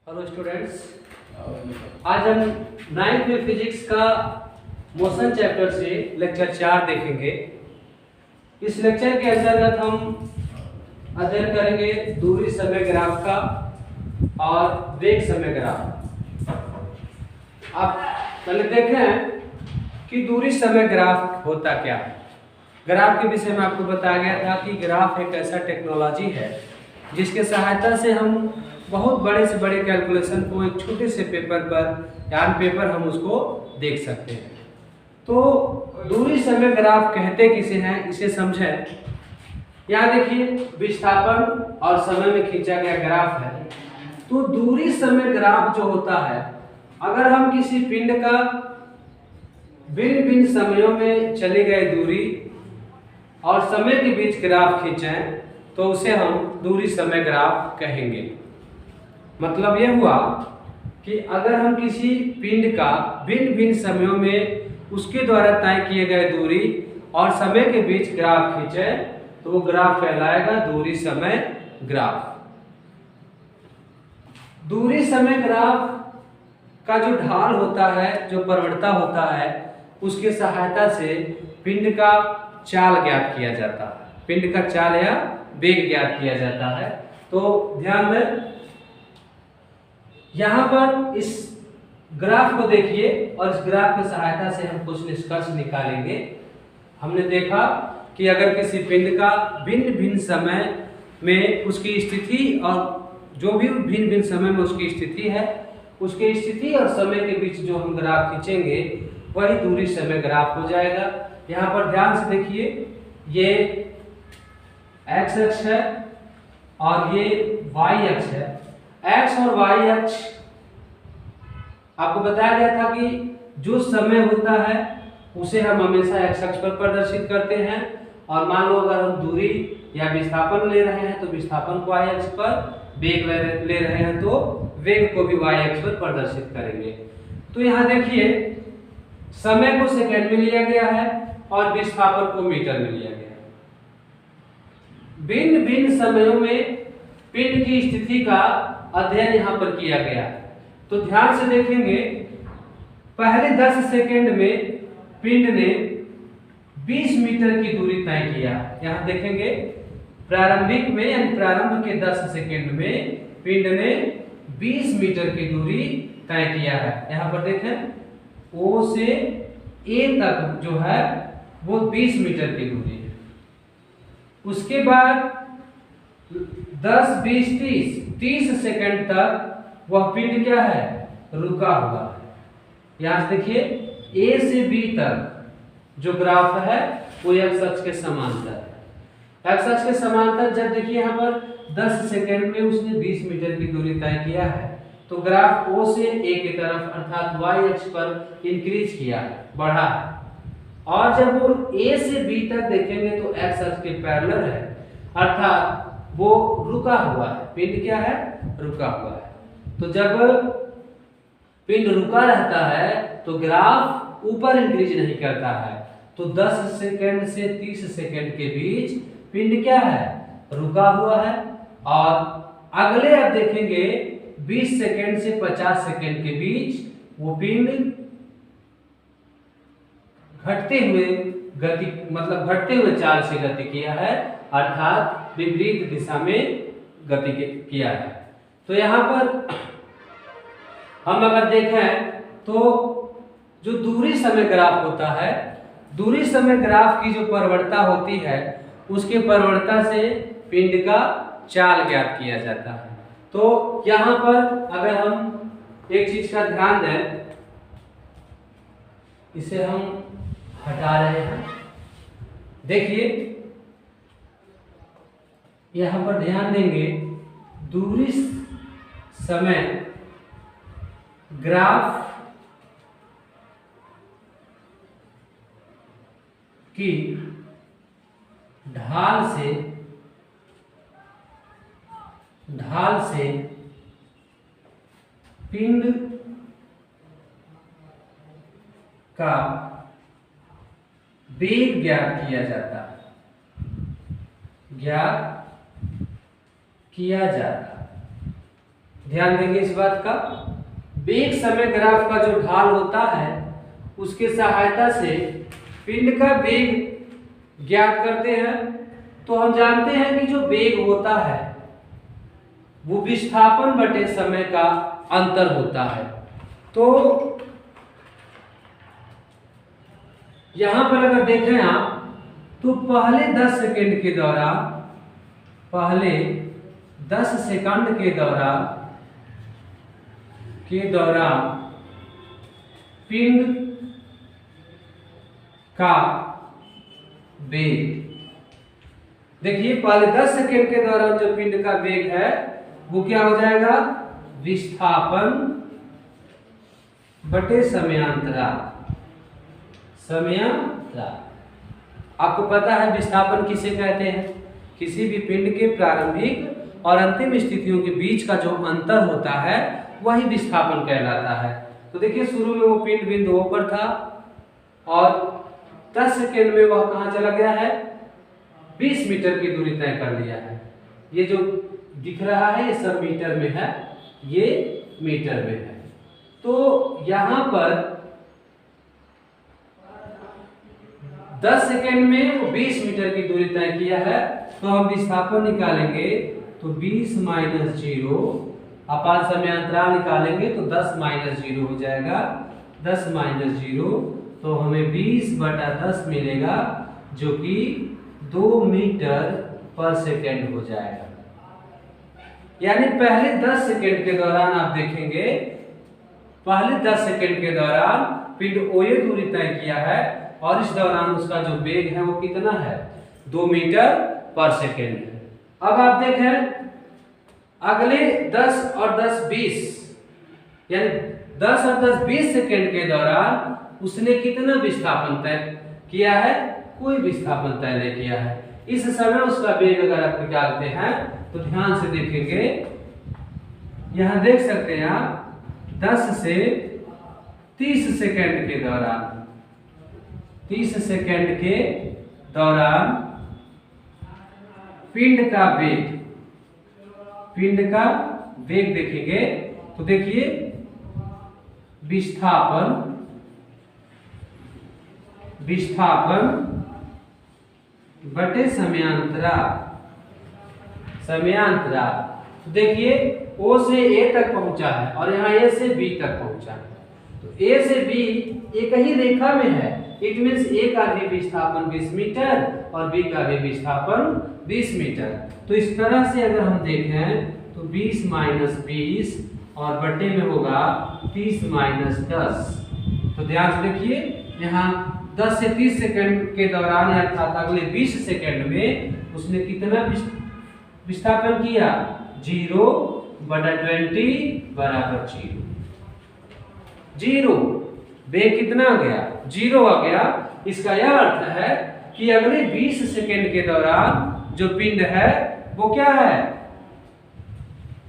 Hello students, आज हम 9th में फिजिक्स का मोशन चैप्टर से लेक्चर 4 देखेंगे। इस लेक्चर के अंतर्गत हम अध्ययन करेंगे दूरी समय ग्राफ का और वेग समय ग्राफ। आप पहले देखें कि दूरी समय ग्राफ होता क्या है। ग्राफ के विषय में आपको बताया गया था कि ग्राफ एक ऐसा टेक्नोलॉजी है जिसके सहायता से हम बहुत बड़े से बड़े कैलकुलेशन को एक छोटे से पेपर पर या पेपर हम उसको देख सकते हैं। तो दूरी समय ग्राफ कहते किसे हैं, इसे समझें। यहाँ देखिए विस्थापन और समय में खींचा गया ग्राफ है। तो दूरी समय ग्राफ जो होता है, अगर हम किसी पिंड का भिन्न भिन्न समयों में चली गई दूरी और समय के बीच ग्राफ खींचें तो उसे हम दूरी समय ग्राफ कहेंगे। मतलब यह हुआ कि अगर हम किसी पिंड का भिन्न भिन्न समयों में उसके द्वारा तय किए गए दूरी और समय के बीच ग्राफ खींचें तो वो ग्राफ कहलाएगा दूरी समय ग्राफ। दूरी समय ग्राफ का जो ढाल होता है, जो प्रवणता होता है, उसके सहायता से पिंड का चाल ज्ञात किया जाता है। पिंड का चाल या वेग ज्ञात किया जाता है। तो ध्यान दें, यहाँ पर इस ग्राफ को देखिए और इस ग्राफ की सहायता से हम कुछ निष्कर्ष निकालेंगे। हमने देखा कि अगर किसी पिंड का भिन्न भिन्न समय में उसकी स्थिति और जो भी भिन्न भिन्न समय में उसकी स्थिति है, उसकी स्थिति और समय के बीच जो हम ग्राफ खींचेंगे वही दूरी समय ग्राफ हो जाएगा। यहाँ पर ध्यान से देखिए, ये एक्स अक्ष है और ये वाई अक्ष है। एक्स और वाई अक्ष आपको बताया गया था कि जो समय होता है उसे हम हमेशा एक्स अक्ष पर प्रदर्शित करते हैं, और मान लो अगर हम दूरी या विस्थापन ले रहे हैं तो विस्थापन को वाई अक्ष पर, वेग ले रहे हैं तो वेग को भी वाई अक्ष पर प्रदर्शित करेंगे। तो यहाँ देखिए समय को सेकंड में लिया गया है और विस्थापन को मीटर में लिया गया है। भिन्न भिन्न समयों में पिंड की स्थिति का अध्ययन यहाँ पर किया गया है। तो ध्यान से देखेंगे, पहले 10 सेकंड में पिंड ने 20 मीटर की दूरी तय किया। यहाँ देखेंगे प्रारंभिक में यानी प्रारंभ के 10 सेकंड में पिंड ने 20 मीटर की दूरी तय किया है। यहाँ पर देखें O से A तक जो है वो 20 मीटर की दूरी है। उसके बाद 10, 20, 30 सेकंड तक वह पिंड क्या है, रुका हुआ है। यहाँ से देखिए A से B तक जो ग्राफ है वो एक्स अक्ष के समांतर है। एक्स अक्ष के समांतर जब देखिए यहाँ पर 10 सेकंड में उसने 20 मीटर की दूरी तय किया है, तो ग्राफ O से A की तरफ अर्थात y अक्ष पर इंक्रीज किया है, बढ़ा है। और जब वो A से B तक देखेंगे तो x अक्ष के पैरेलल है, अर्थात वो रुका हुआ है। पिंड क्या है, रुका हुआ है। तो जब पिंड रुका रहता है तो ग्राफ ऊपर इंक्रीज नहीं करता है। तो 10 सेकंड से 30 सेकंड के बीच पिंड क्या है, रुका हुआ है। और अगले आप देखेंगे 20 सेकंड से 50 सेकंड के बीच वो पिंड घटते हुए गति, मतलब घटते हुए चाल से गति किया है, अर्थात विपरीत दिशा में गति किया है। तो यहाँ पर हम अगर देखें तो जो दूरी समय ग्राफ होता है, दूरी समय ग्राफ की जो प्रवणता होती है उसके प्रवणता से पिंड का चाल ज्ञात किया जाता है। तो यहाँ पर अगर हम एक चीज का ध्यान दें, इसे हम हटा रहे हैं। देखिए यहाँ पर ध्यान देंगे, दूरी समय ग्राफ की ढाल से पिंड का वेग ज्ञात किया जाता है, ज्ञात किया जाता है। ध्यान देंगे इस बात का। वेग समय ग्राफ का जो ढाल होता है उसके सहायता से पिंड का वेग ज्ञात करते हैं। तो हम जानते हैं कि जो वेग होता है वो विस्थापन बटे समय का अंतर होता है। तो यहां पर अगर देखें आप तो पहले 10 सेकंड के दौरान पिंड का वेग, देखिए पहले 10 सेकंड के दौरान जो पिंड का वेग है वो क्या हो जाएगा, विस्थापन बटे समयांतराल। आपको पता है विस्थापन किसे कहते हैं, किसी भी पिंड के प्रारंभिक और अंतिम स्थितियों के बीच का जो अंतर होता है वही विस्थापन कहलाता है। तो देखिए शुरू में वो पिंड बिंदु O पर था और 10 सेकेंड में वह कहां चला गया है, 20 मीटर की दूरी तय कर लिया है। ये जो दिख रहा है ये सब मीटर में है, ये मीटर में है। तो यहां पर 10 सेकेंड में वो 20 मीटर की दूरी तय किया है। तो हम विस्थापन निकालेंगे तो 20 माइनस 0 अपान समयांतराल निकालेंगे तो 10 माइनस 0 हो जाएगा। 10 माइनस 0 तो हमें 20 बटा 10 मिलेगा जो कि 2 मीटर पर सेकेंड हो जाएगा। यानी पहले 10 सेकेंड के दौरान आप देखेंगे, पहले 10 सेकेंड के दौरान पिंड OA दूरी तय किया है और इस दौरान उसका जो वेग है वो कितना है, 2 मीटर पर सेकेंड है। अब आप देखें अगले 10 और 10 20 यानी 10 और 10 20 सेकेंड के दौरान उसने कितना विस्थापन तय किया है, कोई विस्थापन तय नहीं किया है। इस समय उसका वेग अगर आप निकालते हैं तो ध्यान से देखेंगे, यहां देख सकते हैं आप 10 से 30 सेकेंड के दौरान, 30 सेकेंड के दौरान पिंड का वेग देखेंगे तो देखिए विस्थापन बटे समयांतराल। तो देखिए O से A तक पहुंचा है और यहाँ A से B तक पहुंचा है। तो A से B एक ही रेखा में है, इट मीन्स A का भी विस्थापन 20 मीटर और B का भी विस्थापन 20 मीटर। तो इस तरह से अगर हम देखें तो 20 माइनस 20 और बटे में होगा 30 माइनस 10। तो ध्यान से देखिए यहाँ 10 से 30 सेकंड के दौरान अर्थात अगले 20 सेकंड में उसने कितना विस्थापन किया, 0 बटा 20 बराबर 0। वेग कितना आ गया, 0 आ गया। इसका यह अर्थ है कि अगले 20 सेकंड के दौरान जो पिंड है वो क्या है,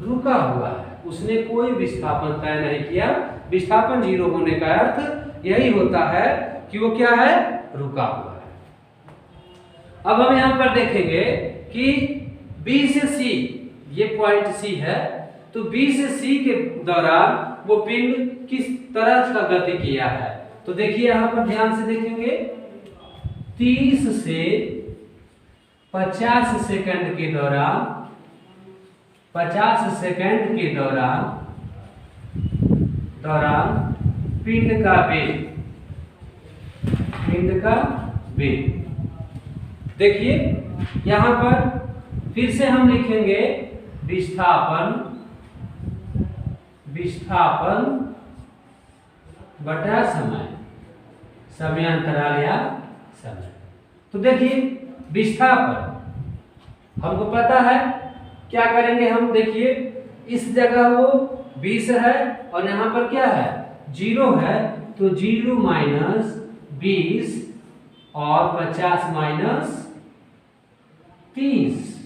रुका हुआ है, उसने कोई विस्थापन तय नहीं किया। विस्थापन 0 होने का अर्थ यही होता है कि वो क्या है, रुका हुआ है। अब हम यहां पर देखेंगे कि B से C, ये पॉइंट C है, तो B से C के दौरान वो पिंड किस तरह का गति किया है। तो देखिए यहां पर ध्यान से देखेंगे 30 से 50 सेकंड के दौरान, 50 सेकंड के दौरान पिंड का वेग देखिए यहां पर फिर से हम लिखेंगे विस्थापन बटा समयांतराल या समय। तो देखिए विस्थापन हमको पता है, क्या करेंगे हम, देखिए इस जगह वो 20 है और यहां पर क्या है, 0 है। तो 0 माइनस 20 और 50 माइनस 30।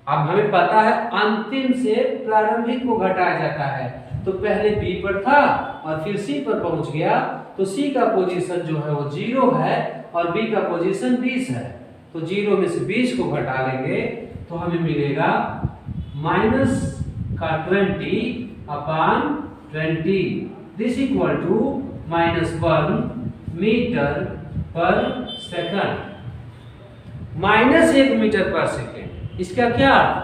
अब हमें पता है अंतिम से प्रारंभिक को घटाया जाता है। तो पहले B पर था और फिर C पर पहुंच गया, तो C का पोजीशन जो है वो 0 है और B का पोजीशन 20 है। तो 0 में से 20 को घटा लेंगे तो हमें मिलेगा माइनस का 20/20 दिस इक्वल टू -1 मीटर पर सेकंड। -1 मीटर पर सेकंड, इसका क्या अर्थ?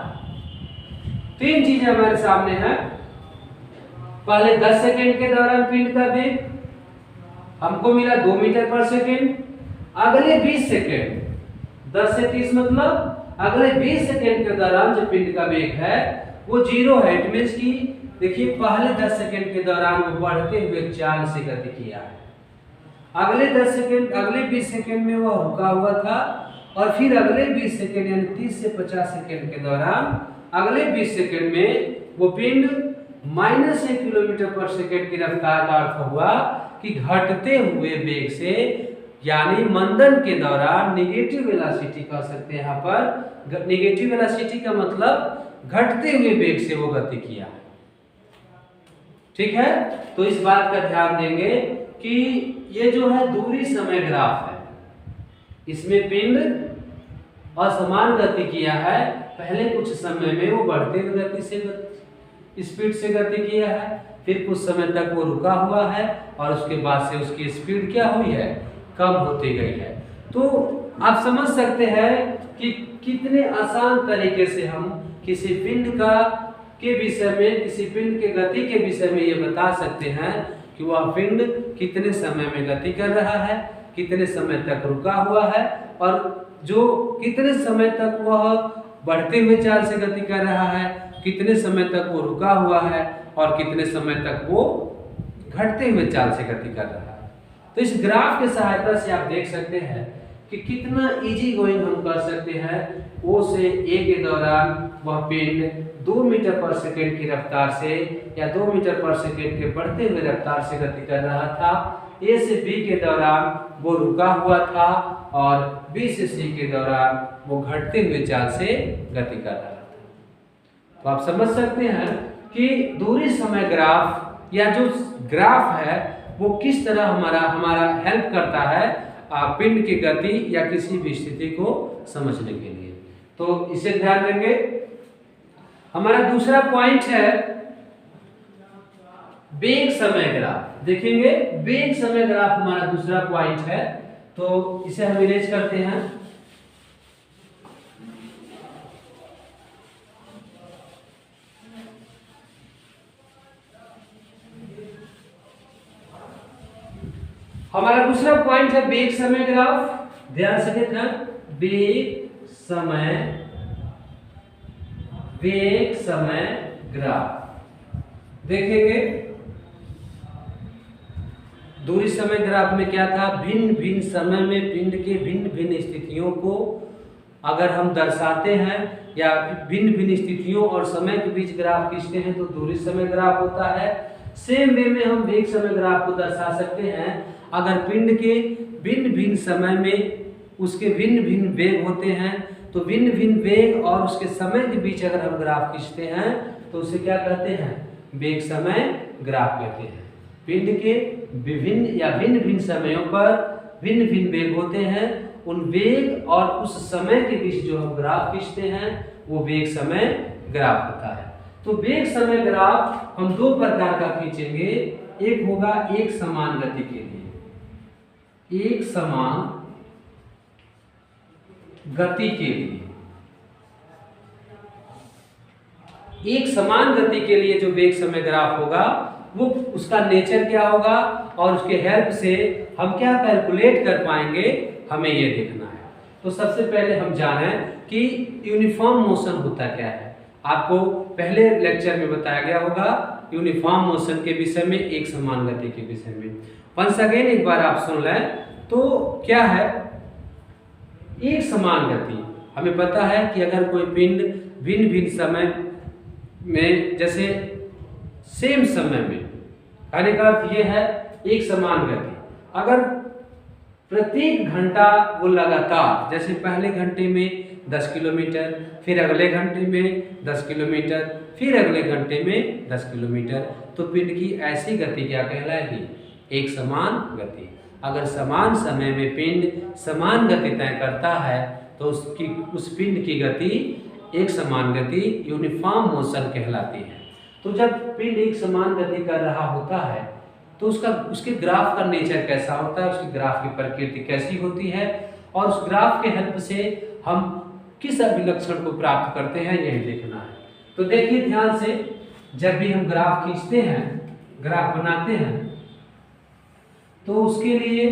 3 चीजें हमारे सामने है। पहले 10 सेकंड के दौरान पिंड का वेग हमको मिला 2 मीटर पर सेकंड। अगले 20 सेकंड, 10 से 30 मतलब अगले 20 सेकंड के दौरान जो पिंड का वेग है वो 0 है। इट मींस की देखिए पहले 10 सेकंड के दौरान वो बढ़ते हुए चाल से गति किया है। अगले 20 सेकंड में वो रुका हुआ था और फिर अगले 20 सेकंड यानी 30 से 50 सेकंड के दौरान अगले 20 सेकंड में वो पिंड -1 किलोमीटर पर सेकंड की रफ्तार का अर्थ हुआ कि घटते हुए वेग से यानी मंदन के दौरान नेगेटिव वेलोसिटी कह सकते हैं। यहाँ पर नेगेटिव वेलोसिटी का मतलब घटते हुए वेग से वो गति किया। ठीक है, तो इस बात का ध्यान देंगे कि ये जो है दूरी समय ग्राफ है, इसमें पिंड असमान गति किया है। पहले कुछ समय में वो बढ़ते हुए गति से स्पीड से गति किया है, फिर कुछ समय तक वो रुका हुआ है और उसके बाद से उसकी स्पीड क्या हुई है, कम होती गई है। तो आप समझ सकते हैं कि कितने आसान तरीके से हम किसी पिंड के विषय में, किसी पिंड के गति के विषय में ये बता सकते हैं कि वह पिंड कितने समय में गति कर रहा है, कितने समय तक रुका हुआ है और जो कितने समय तक वह बढ़ते हुए चाल से गति कर रहा है, कितने समय तक वो रुका हुआ है और कितने समय तक वो घटते हुए चाल से गति कर रहा है। तो इस ग्राफ के सहायता से आप देख सकते हैं कि कितना इजी गोइंग हम कर सकते हैं। ओ से ए के दौरान वह पिंड 2 मीटर पर सेकंड की रफ्तार से या 2 मीटर पर सेकंड के बढ़ते हुए रफ्तार से गति कर रहा था। ए से बी के दौरान वो रुका हुआ था और बी से सी के दौरान वो घटते हुए चाल से गति कर रहा था। तो आप समझ सकते हैं कि दूरी समय ग्राफ या जो ग्राफ है वो किस तरह हमारा हेल्प करता है पिंड की गति या किसी भी स्थिति को समझने के लिए। तो इसे ध्यान देंगे। हमारा दूसरा पॉइंट है वेग समय ग्राफ। देखेंगे वेग समय ग्राफ हमारा दूसरा पॉइंट है, तो इसे हम इरेज करते हैं। हमारा दूसरा पॉइंट है वेग समय ग्राफ। ध्यान से देखना, वेग समय ग्राफ देखेंगे। दूरी समय ग्राफ में क्या था, भिन्न भिन्न समय में पिंड के भिन्न भिन्न स्थितियों को अगर हम दर्शाते हैं या भिन्न भिन्न स्थितियों और समय के बीच ग्राफ खींचते हैं तो दूरी समय ग्राफ होता है। सेम वे में हम वेग समय ग्राफ को दर्शा सकते हैं। अगर पिंड के भिन्न भिन्न समय में उसके भिन्न भिन्न वेग होते हैं तो भिन्न भिन्न वेग और उसके समय के बीच अगर हम ग्राफ खींचते हैं तो उसे क्या कहते हैं, वेग समय ग्राफ कहते हैं। पिंड के विभिन्न या भिन्न भिन्न समयों पर भिन्न भिन्न वेग होते हैं, उन वेग और उस समय के बीच जो हम ग्राफ खींचते हैं वो वेग समय ग्राफ होता है। तो वेग समय ग्राफ हम दो प्रकार का खींचेंगे। एक होगा एक समान गति के लिए, एक समान गति के लिए, एक समान गति के लिए जो वेग समय ग्राफ होगा वो उसका नेचर क्या होगा और उसके हेल्प से हम क्या कैलकुलेट कर पाएंगे, हमें ये देखना है। तो सबसे पहले हम जानें कि यूनिफॉर्म मोशन होता क्या है। आपको पहले लेक्चर में बताया गया होगा यूनिफॉर्म मोशन के विषय में, एक समान गति के विषय में। वंस अगेन एक बार आप सुन लें तो क्या है एक समान गति। हमें पता है कि अगर कोई पिंड भिन्न भिन्न समय में, जैसे सेम समय में, कहने का अर्थ यह है एक समान गति। अगर प्रत्येक घंटा वो लगातार, जैसे पहले घंटे में 10 किलोमीटर, फिर अगले घंटे में 10 किलोमीटर, फिर अगले घंटे में 10 किलोमीटर, तो पिंड की ऐसी गति क्या कहलाएगी, एक समान गति। अगर समान समय में पिंड समान गति तय करता है तो उस पिंड की गति एक समान गति यूनिफॉर्म मोशन कहलाती है। तो जब पिंड एक समान गति कर रहा होता है तो उसके ग्राफ का नेचर कैसा होता है, उसके ग्राफ की प्रकृति कैसी होती है, और उस ग्राफ के हेल्प से हम किस अभिलक्षण को प्राप्त करते हैं, यही देखना है। तो देखिए ध्यान से, जब भी हम ग्राफ खींचते हैं, ग्राफ बनाते हैं, तो उसके लिए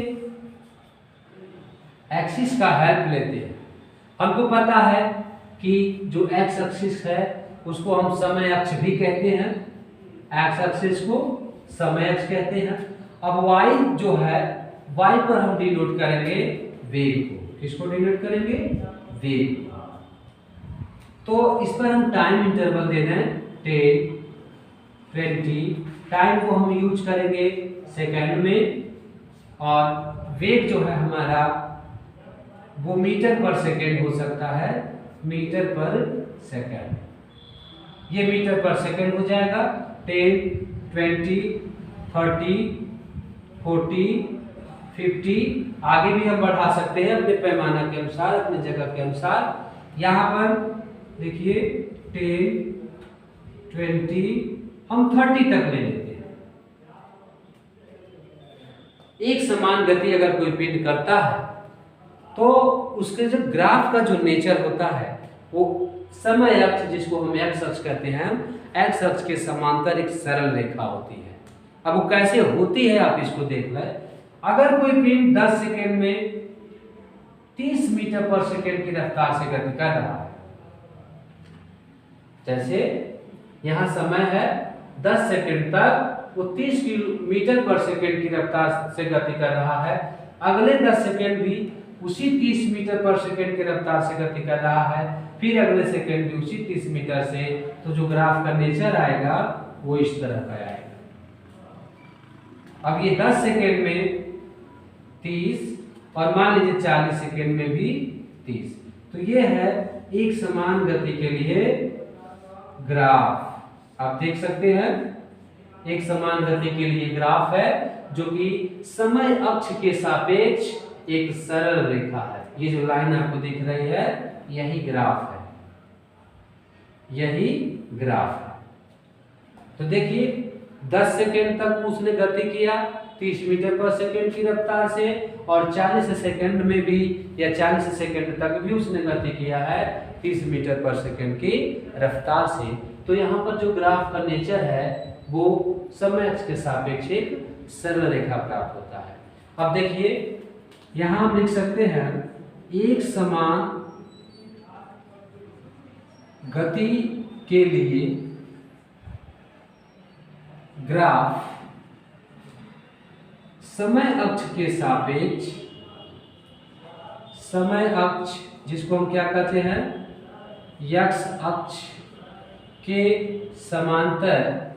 एक्सिस का हेल्प लेते हैं। हमको पता है कि जो एक्स एक्सिस है उसको हम समय अक्ष भी कहते हैं, एक्स एक्सिस को समय अक्ष कहते हैं। अब वाई जो है, वाई पर हम डिनोट करेंगे वेग को। किसको डिनोट करेंगे? वेग। तो इस पर हम टाइम इंटरवल दे दें 10, 20। टाइम को हम यूज करेंगे सेकंड में, और वेग जो है हमारा वो मीटर पर सेकंड हो सकता है, मीटर पर सेकंड। ये मीटर पर सेकंड हो जाएगा। 10, 20, 30, 40, 50, आगे भी हम बढ़ा सकते हैं अपने पैमाना के अनुसार, अपने जगह के अनुसार। यहाँ पर देखिए 10, 20, हम 30 तक ले लेते हैं। एक समान गति अगर कोई पिंड करता है तो उसके जो ग्राफ का जो नेचर होता है वो समय अक्ष, जिसको हम एक्स अक्ष कहते हैं, एक्स अक्ष के समांतर एक सरल रेखा होती है। अब वो कैसे होती है आप इसको देख लें। अगर कोई पिंड 10 सेकेंड में 30 मीटर पर सेकेंड की रफ्तार से गति कर रहा है, जैसे यहाँ समय है 10 सेकेंड तक वो 30 मीटर पर सेकेंड की रफ्तार से गति कर रहा है, अगले 10 सेकेंड भी उसी 30 मीटर पर सेकेंड की रफ्तार से गति कर रहा है, फिर अगले सेकेंड भी उसी 30 मीटर से, तो जो ग्राफ का नेचर आएगा वो इस तरह का आएगा। अब ये 10 सेकेंड में 30 और मान लीजिए 40 सेकेंड में भी 30, तो ये है एक समान गति के लिए ग्राफ। आप देख सकते हैं एक समान गति के लिए ग्राफ है जो कि समय अक्ष के सापेक्ष एक सरल रेखा है। ये जो लाइन आपको दिख रही है यही ग्राफ है, यही ग्राफ है। तो देखिए 10 सेकेंड तक उसने गति किया 30 मीटर पर सेकेंड की रफ्तार से, और 40 सेकेंड में भी या 40 सेकेंड तक भी उसने गति किया है 30 मीटर पर सेकेंड की रफ्तार से। तो यहाँ पर जो ग्राफ का नेचर है वो समय अक्ष के सापेक्ष एक सरल रेखा प्राप्त होता है। अब देखिए यहाँ हम लिख सकते हैं एक समान गति के लिए ग्राफ समय अक्ष के सापेक्ष, समय अक्ष जिसको हम क्या कहते हैं, एक्स अक्ष के समांतर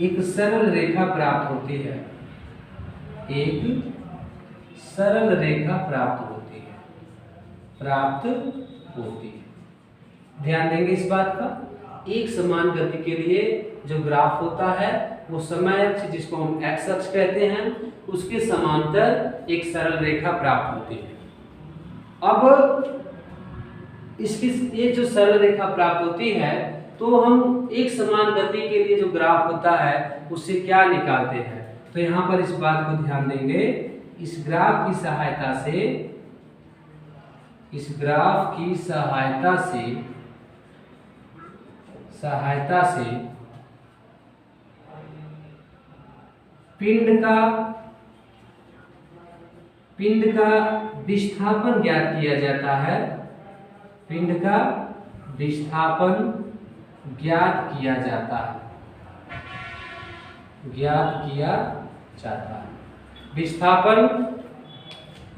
एक सरल रेखा प्राप्त होती है, एक सरल रेखा प्राप्त होती है। ध्यान देंगे इस बात का, एक समान गति के लिए जो ग्राफ होता है वो समय अक्ष जिसको हम एक्स अक्ष कहते हैं उसके समांतर एक सरल रेखा प्राप्त होती है। अब इसकी ये जो सरल रेखा प्राप्त होती है तो हम एक समान गति के लिए जो ग्राफ होता है उससे क्या निकालते हैं, तो यहाँ पर इस बात को ध्यान देंगे। इस ग्राफ की सहायता से, इस ग्राफ की सहायता से पिंड का विस्थापन ज्ञात किया जाता है, पिंड का विस्थापन ज्ञात किया जाता है। विस्थापन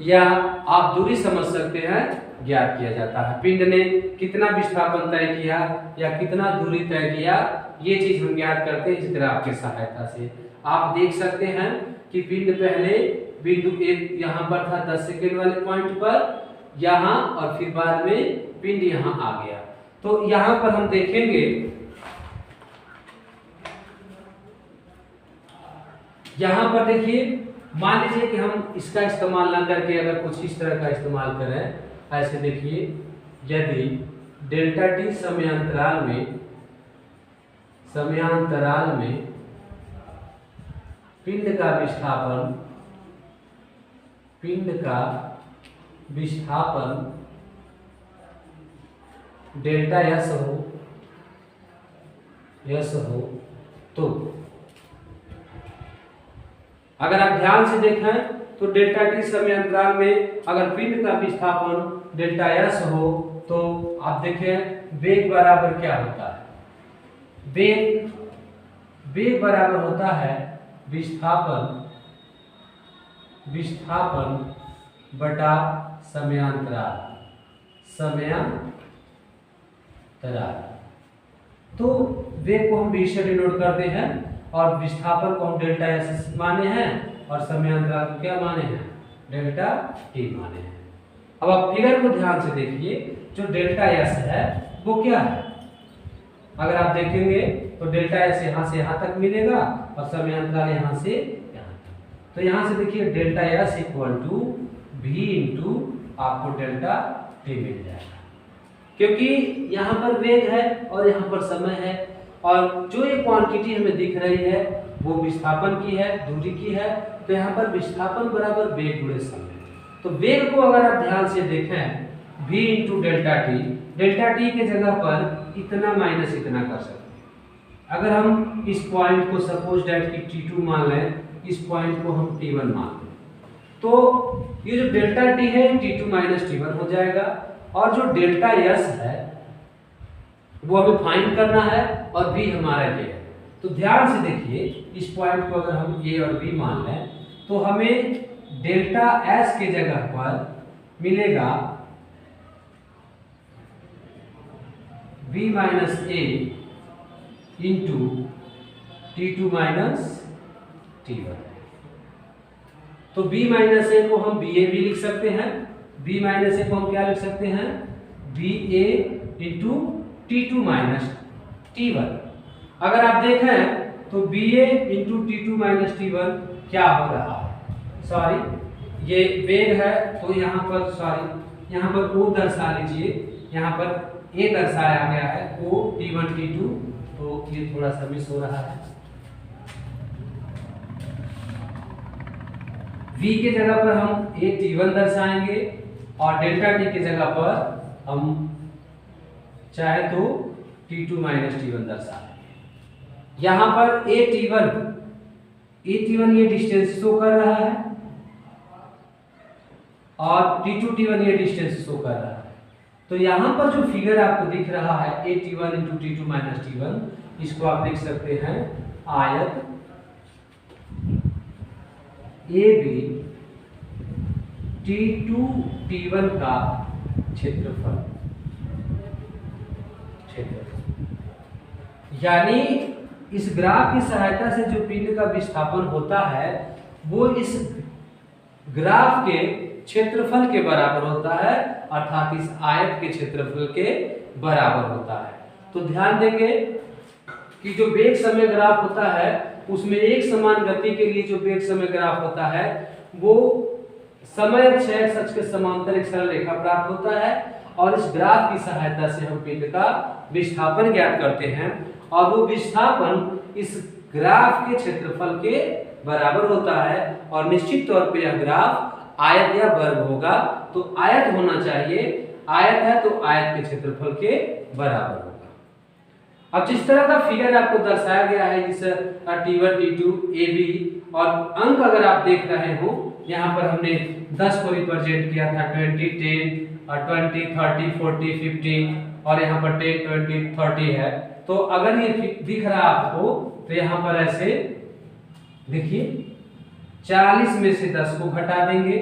या आप दूरी समझ सकते हैं, ज्ञात किया जाता है। पिंड ने कितना विस्थापन तय किया या कितना दूरी तय किया, ये चीज हम ज्ञात करते हैं इस ग्राफ की सहायता से। आप देख सकते हैं कि पिंड पहले बिंदु एक यहाँ पर था 10 सेकेंड वाले पॉइंट पर, यहाँ, और फिर बाद में पिंड यहाँ आ गया। तो यहाँ पर हम देखेंगे, यहाँ पर देखिए, मान लीजिए कि हम इसका इस्तेमाल ना करके अगर कुछ इस तरह का इस्तेमाल करें, ऐसे देखिए यदि डेल्टा टी समयांतराल में पिंड का विस्थापन डेल्टा एस हो तो अगर आप ध्यान से देखें तो डेल्टा टी समयांतराल में अगर पिंड का विस्थापन डेल्टा एस हो तो आप देखें वेग बराबर क्या होता है। वेग बराबर होता है विस्थापन बटा समयांतराल। तो वेग को हम v से डिनोट करते हैं और विस्थापन को हम डेल्टा एस माने हैं और समयांतराल को क्या माने हैं, डेल्टा टी माने हैं। अब आप फिगर को ध्यान से देखिए, जो डेल्टा एस है वो क्या है। अगर आप देखेंगे तो डेल्टा एस यहाँ से यहाँ तक मिलेगा और समयांतराल यहाँ से यहाँ तक। तो यहाँ से देखिए delta S equal to v into आपको डेल्टा टी मिल जाएगा, क्योंकि यहाँ पर वेग है और यहाँ पर समय है और जो ये क्वांटिटी हमें दिख रही है वो विस्थापन की है, दूरी की है। तो यहाँ पर विस्थापन बराबर वेग गुणे समय। तो वेग को अगर आप ध्यान से देखें v इंटू डेल्टा टी के जगह पर इतना माइनस इतना कर सकते हैं। अगर हम इस पॉइंट को सपोज डेट की t2 मान लें, इस पॉइंट को हम t1 मान लें, तो ये जो डेल्टा टी है t2 माइनस t1 हो जाएगा और जो डेल्टा एस है वो हमें फाइंड करना है और v हमारा ये है। तो ध्यान से देखिए, इस पॉइंट को अगर हम a और b मान लें तो हमें डेल्टा एस के जगह पर मिलेगा v माइनस ए इंटू t2 माइनस t1। तो b माइनस ए को हम ba भी लिख सकते हैं, b माइनस ए को हम क्या लिख सकते हैं, ba into t2 minus t1। अगर आप देखें तो ba into t2 minus t1 क्या हो रहा है, सॉरी ये वेग है तो यहाँ पर सॉरी यहाँ पर o दर्शा लीजिए, यहाँ पर a दर्शाया गया है o t1 t2, तो ये थोड़ा सा मिस हो रहा है। v के जगह पर हम a t1 दर्शाएंगे और डेल्टा टी के जगह पर हम चाहे तो t2 माइनस t1 दर्शा देंगे। यहाँ पर a t1 ये डिस्टेंस शो कर रहा है और t2 t1 ये डिस्टेंस शो कर रहा है। तो यहाँ पर जो फिगर आपको दिख रहा है a t1 into t2 minus t1, इसको आप लिख सकते हैं आयत AB t2 t1 का क्षेत्रफल। यानी इस ग्राफ की सहायता से जो पिंड का विस्थापन होता है वो इस ग्राफ के क्षेत्रफल के बराबर होता है, अर्थात इस आयत के क्षेत्रफल के बराबर होता है। तो ध्यान देंगे कि जो वेग समय ग्राफ होता है उसमें एक समान गति के लिए जो वेग समय ग्राफ होता है वो समय अक्ष के समांतर एक सरल रेखा प्राप्त होता है और इस ग्राफ की सहायता से हम पिंड का विस्थापन ज्ञात करते हैं और वो विस्थापन इस ग्राफ के क्षेत्रफल के बराबर होता है। और निश्चित तौर पे यह ग्राफ आयत या वर्ग होगा, तो आयत होना चाहिए, आयत है तो आयत के क्षेत्रफल के बराबर होगा। अब जिस तरह का फिगर आपको दर्शाया गया है, जिस t1 t2 ab और अंक अगर आप देख रहे हो, यहाँ पर हमने 10 को रिप्रेजेंट किया था, 20 10 और 20 30 40 50 और यहाँ पर 10 20 30 है। तो अगर ये दिख रहा आपको तो यहाँ पर ऐसे देखिए 40 में से 10 को घटा देंगे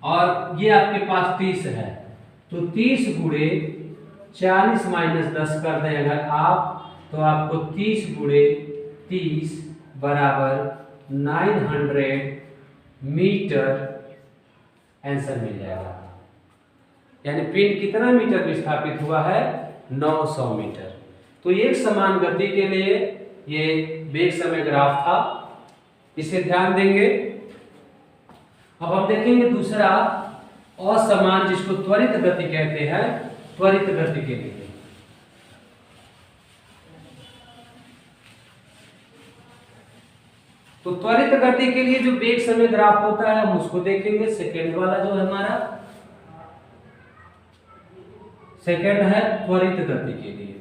और ये आपके पास 30 है, तो 30 गुणे 40 माइनस 10 कर दें अगर आप, तो आपको 30 गुणे 30 बराबर 900 मीटर आंसर मिल जाएगा। यानी पिंड कितना मीटर विस्थापित हुआ है, 900 मीटर। तो एक समान गति के लिए ये वेग समय ग्राफ था, इसे ध्यान देंगे। अब हम देखेंगे दूसरा असमान, जिसको त्वरित गति कहते हैं, त्वरित गति के लिए। तो त्वरित गति के लिए जो वेग समय ग्राफ होता है हम उसको देखेंगे। सेकंड वाला जो है हमारा सेकंड है त्वरित गति के लिए।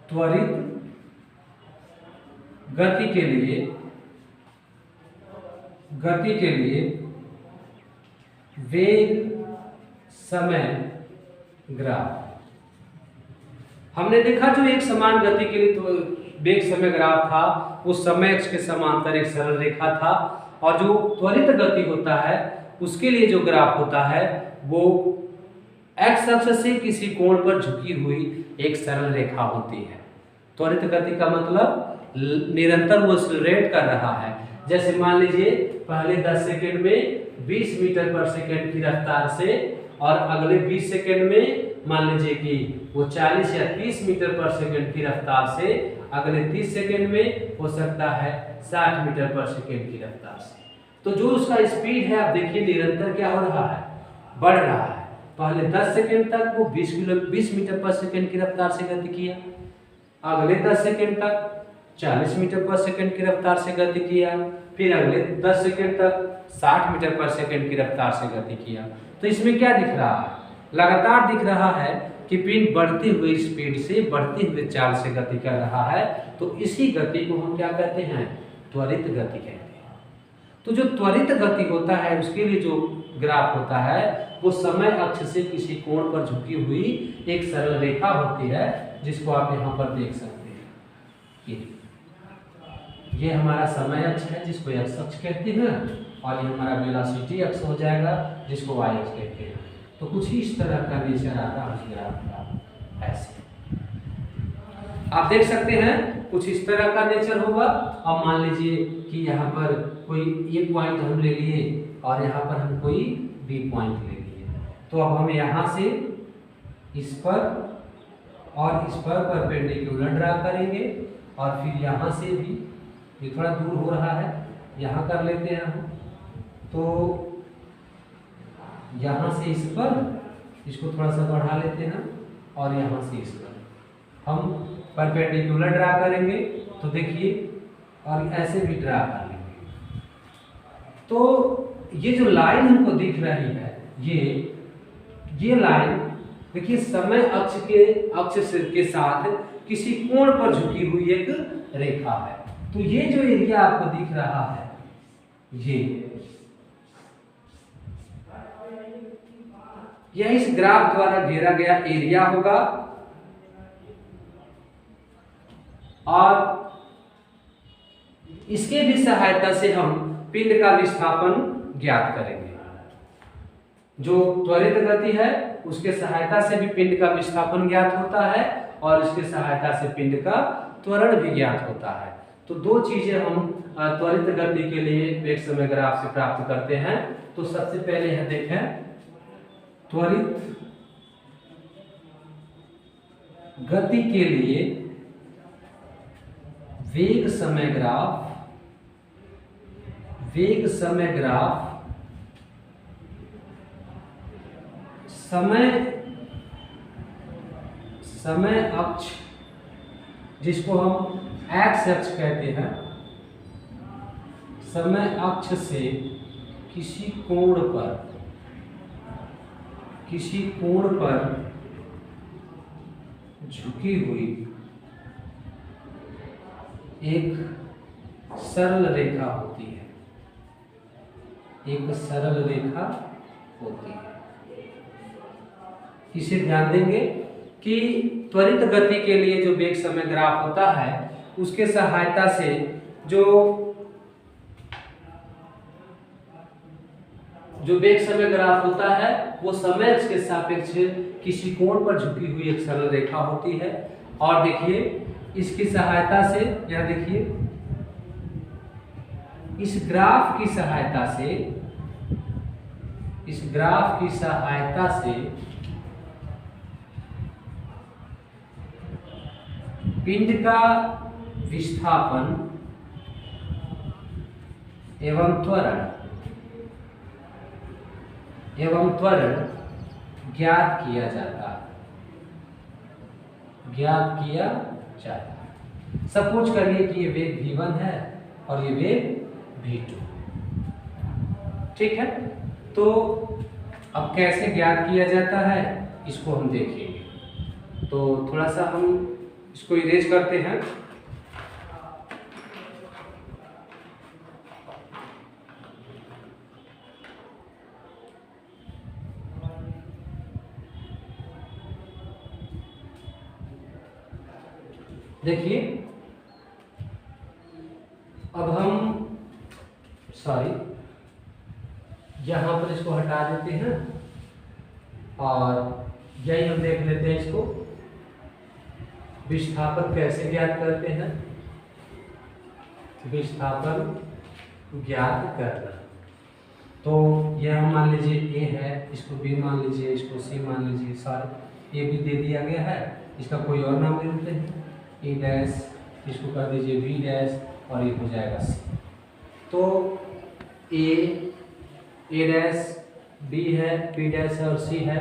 त्वरित गति के लिए वेग समय ग्राफ हमने देखा। जो एक समान गति के लिए तो वेग समय ग्राफ था वो समय अक्ष के समांतर एक सरल रेखा था, और जो त्वरित गति होता है उसके लिए जो ग्राफ होता है वो एक्स अक्ष से किसी कोण पर झुकी हुई एक सरल रेखा होती है। त्वरित गति का मतलब निरंतर वो एक्सेलरेट कर रहा है। जैसे मान लीजिए पहले 10 सेकंड में 20 मीटर पर सेकंड की रफ्तार से, और अगले 20 सेकंड में मान लीजिए कि वो 40 या 30 मीटर पर सेकंड की रफ्तार से, अगले 30 सेकंड में हो सकता है 60 मीटर पर सेकंड की रफ्तार से। तो जो उसका स्पीड है आप देखिए निरंतर क्या हो रहा है, बढ़ रहा है। पहले 10 सेकंड तक वो 20 मीटर पर सेकंड की रफ्तार से गति किया, अगले 10 सेकंड तक 40 मीटर पर सेकंड की रफ्तार से गति किया, फिर अगले 10 सेकंड तक 60 मीटर पर सेकंड की रफ्तार से गति किया। तो इसमें क्या दिख रहा है, लगातार दिख रहा है कि पिंड बढ़ती हुई स्पीड से, बढ़ती हुई चाल से गति कर रहा है। तो इसी गति को हम क्या कहते हैं, त्वरित गति कहते हैं। तो जो त्वरित गति होता है उसके लिए जो ग्राफ होता है वो समय अक्ष से किसी कोण पर झुकी हुई एक सरल रेखा होती है, जिसको आप यहाँ पर देख सकते हैं। ये हमारा समय अक्ष है जिसको एक्स अक्ष कहते हैं, और ये हमारा वेलोसिटी अक्ष हो जाएगा जिसको वाई अक्ष कहते हैं। तो कुछ इस तरह का नेचर आता है उस ग्राफ का। ऐसे आप देख सकते हैं कुछ इस तरह का नेचर होगा। अब मान लीजिए कि यहाँ पर कोई ए पॉइंट हम ले लिए और यहाँ पर हम कोई बी पॉइंट ले लिए। तो अब हम यहाँ से इस पर और इस पर परपेंडिकुलर ड्रा करेंगे, और फिर यहाँ से भी, ये थोड़ा दूर हो रहा है, यहाँ कर लेते हैं हम। तो यहाँ से इस पर, इसको थोड़ा सा बढ़ा लेते हैं, और यहाँ से इस पर हम परपेंडिकुलर ड्रा करेंगे। तो देखिए, और ऐसे भी ड्रा कर लेंगे। तो ये जो लाइन हमको दिख रही है, ये लाइन देखिए समय अक्ष के साथ किसी कोण पर झुकी हुई एक रेखा है। तो ये जो एरिया आपको दिख रहा है, यह इस ग्राफ द्वारा घेरा गया एरिया होगा, और इसके भी सहायता से हम पिंड का विस्थापन ज्ञात करेंगे। जो त्वरित गति है उसके सहायता से भी पिंड का विस्थापन ज्ञात होता है, और इसके सहायता से पिंड का त्वरण भी ज्ञात होता है। तो दो चीजें हम त्वरित गति के लिए वेग समय ग्राफ से प्राप्त करते हैं। तो सबसे पहले है देखें त्वरित गति के लिए वेग समय ग्राफ समय अक्ष, जिसको हम एक्स अक्ष कहते हैं, समय अक्ष से किसी कोण पर झुकी हुई एक सरल रेखा होती है, इसे ध्यान देंगे कि त्वरित गति के लिए जो वेग समय ग्राफ होता है उसके सहायता से जो वेग समय ग्राफ होता है वो समय अक्ष के सापेक्ष किसी कोण पर झुकी हुई एक सरल रेखा होती है। और देखिए इसकी सहायता से, यहाँ देखिए इस ग्राफ की सहायता से पिंड का विस्थापन एवं त्वरण एवं त्वरण ज्ञात किया जाता है, ज्ञात किया जाता है। सपोज करिए कि ये वेग v1 है और ये वेग v2, ठीक है। तो अब कैसे ज्ञात किया जाता है इसको हम देखेंगे। तो थोड़ा सा हम इसको इरेज करते हैं। देखिए अब हम यहाँ पर इसको हटा देते हैं और यही हम देख लेते हैं इसको विस्थापन कैसे ज्ञात करते हैं। विस्थापन ज्ञात करना, तो यह हम मान लीजिए ए है, इसको बी मान लीजिए, इसको सी मान लीजिए, सारे ए भी दे दिया गया है, इसका कोई और नाम दे देते हैं ए डैश, इसको कर दीजिए बी डैश और ये हो जाएगा सी। तो ए डैश, बी है, बी डैश है और सी है।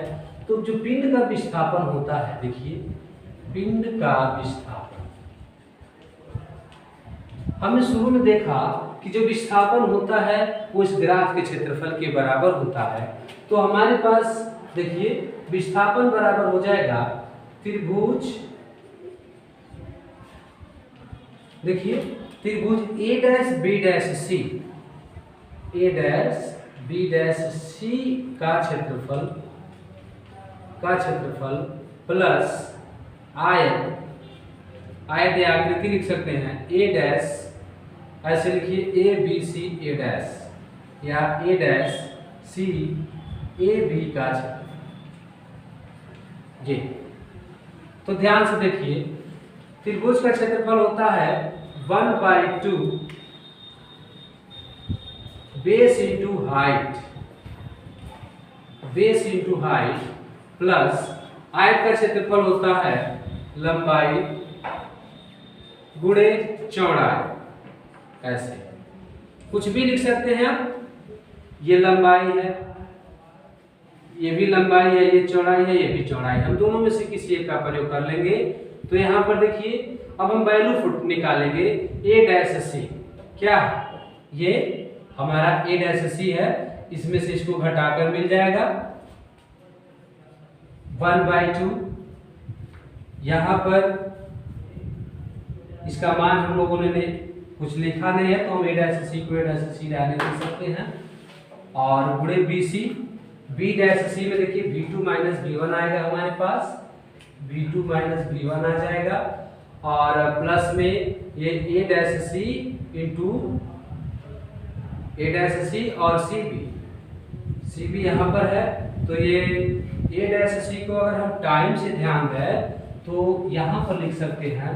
तो जो पिंड का विस्थापन होता है, देखिए पिंड का विस्थापन हमने शुरू में देखा कि जो विस्थापन होता है वो इस ग्राफ के क्षेत्रफल के बराबर होता है। तो हमारे पास देखिए विस्थापन बराबर हो जाएगा त्रिभुज, देखिए त्रिभुज ए डैश बी डैश सी, ए डैश बी डैश सी का क्षेत्रफल प्लस आयत या आकृति लिख सकते हैं ए डैश, ऐसे लिखिए A B C A dash या ए डैश सी ए बी का क्षेत्रफल जी। तो ध्यान से देखिए त्रिभुज का क्षेत्रफल होता है 1/2 बेस इंटू हाइट प्लस आयत का क्षेत्रफल होता है लंबाई गुणे चौड़ाई, ऐसे कुछ भी लिख सकते हैं आप। ये लंबाई है, ये भी लंबाई है, ये चौड़ाई है, ये भी चौड़ाई है, हम दोनों में से किसी एक का प्रयोग कर लेंगे। तो यहाँ पर देखिए अब हम वैल्यू फुट निकालेंगे ए डैश सी, क्या ये हमारा ए डैश सी है, इसमें से इसको घटाकर मिल जाएगा 1/2। यहाँ पर इसका मान हम लोगों ने कुछ लिखा नहीं है तो हम ए डैश सी को ए डैश सी रहने दे सकते हैं और गुणे B C, B dash C में देखिए v2 माइनस v1 आएगा हमारे पास, v2 माइनस v1 आ जाएगा और प्लस में ये ए डैश सी इंटू ए डैश सी और सी भी यहाँ पर है। तो ये ए डैश सी को अगर हम टाइम से ध्यान दें तो यहाँ पर लिख सकते हैं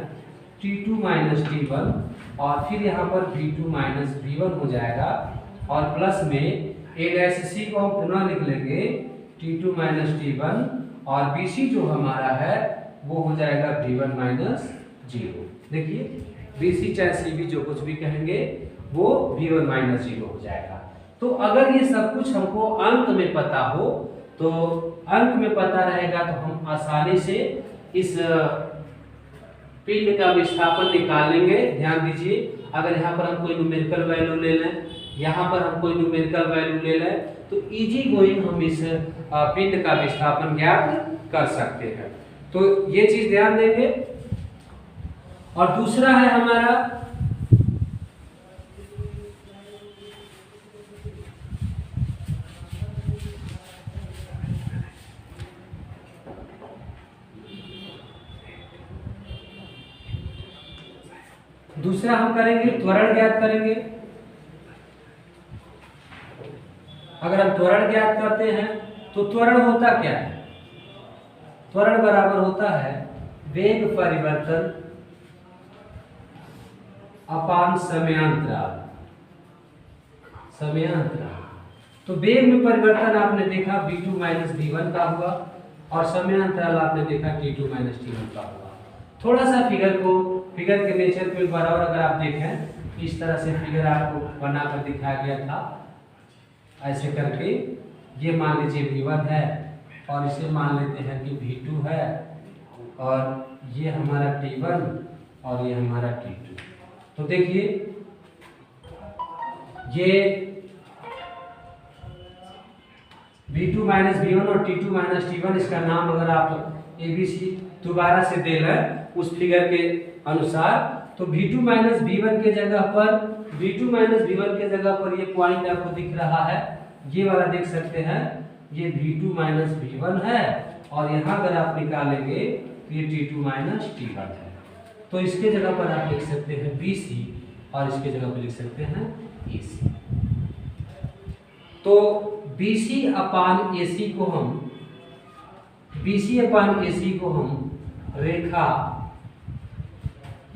t2 माइनस t1 और फिर यहाँ पर v2 माइनस v1 हो जाएगा और प्लस में ए डैश सी को हम पुनः लिख लेंगे t2 माइनस t1 और bc जो हमारा है वो हो जाएगा v1 माइनस 0। देखिए bc चाहे cb जो कुछ भी कहेंगे वो v1 माइनस 0 हो जाएगा। तो अगर ये सब कुछ हमको अंक में पता हो तो अंक में पता रहेगा तो हम आसानी से इस पिंड का विस्थापन निकाल लेंगे। ध्यान दीजिए अगर यहाँ पर हम कोई न्यूमेरिकल वैल्यू ले लें, यहाँ पर हम कोई न्यूमेरिकल वैल्यू ले लें तो इजी गोइंग हम इस पिंड का विस्थापन ज्ञात कर सकते हैं। तो ये चीज ध्यान देंगे। और दूसरा है हमारा हम करेंगे त्वरण ज्ञात करेंगे। अगर हम त्वरण ज्ञात करते हैं तो त्वरण होता क्या है? त्वरण बराबर होता है वेग परिवर्तन अपान समयांतराल। तो वेग में परिवर्तन आपने देखा v2 माइनस v1 का हुआ और समयांतराल आपने देखा t2 माइनस t1 का हुआ। थोड़ा सा फिगर के नेचर को एक बार और अगर आप देखें, इस तरह से फिगर आपको बनाकर दिखाया गया था, ऐसे करके ये मान लीजिए V1 है और इसे मान लेते हैं कि V2 है, और ये हमारा T1 और ये हमारा T2। तो देखिए ये V2 माइनस V1 और T2 माइनस T1, इसका नाम अगर आप ABC दोबारा से दे लें उस फिगर के अनुसार, तो V2 माइनस V1 के जगह पर ये पॉइंट आपको दिख रहा है, ये वाला देख सकते हैं, ये V2 माइनस V1 है, और यहाँ अगर आप निकालेंगे तो ये T2 माइनस T1 है। तो इसके जगह पर आप लिख सकते हैं BC और इसके जगह पर लिख सकते हैं AC। तो BC अपान AC को हम रेखा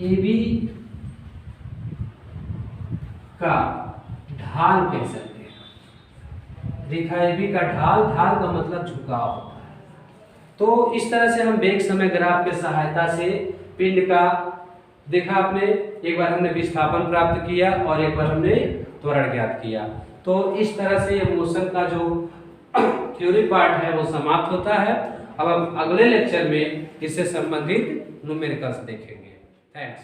AB का ढाल कह सकते हैं। रेखा AB का ढाल का मतलब झुकाव होता है। तो इस तरह से हम वेग समय ग्राफ के सहायता से पिंड का देखा आपने, एक बार हमने विस्थापन प्राप्त किया और एक बार हमने त्वरण ज्ञात किया। तो इस तरह से मोशन का जो थ्योरी पार्ट है वो समाप्त होता है। अब हम अगले लेक्चर में इससे संबंधित न्यूमेरिकल्स देखेंगे। थैंक्स।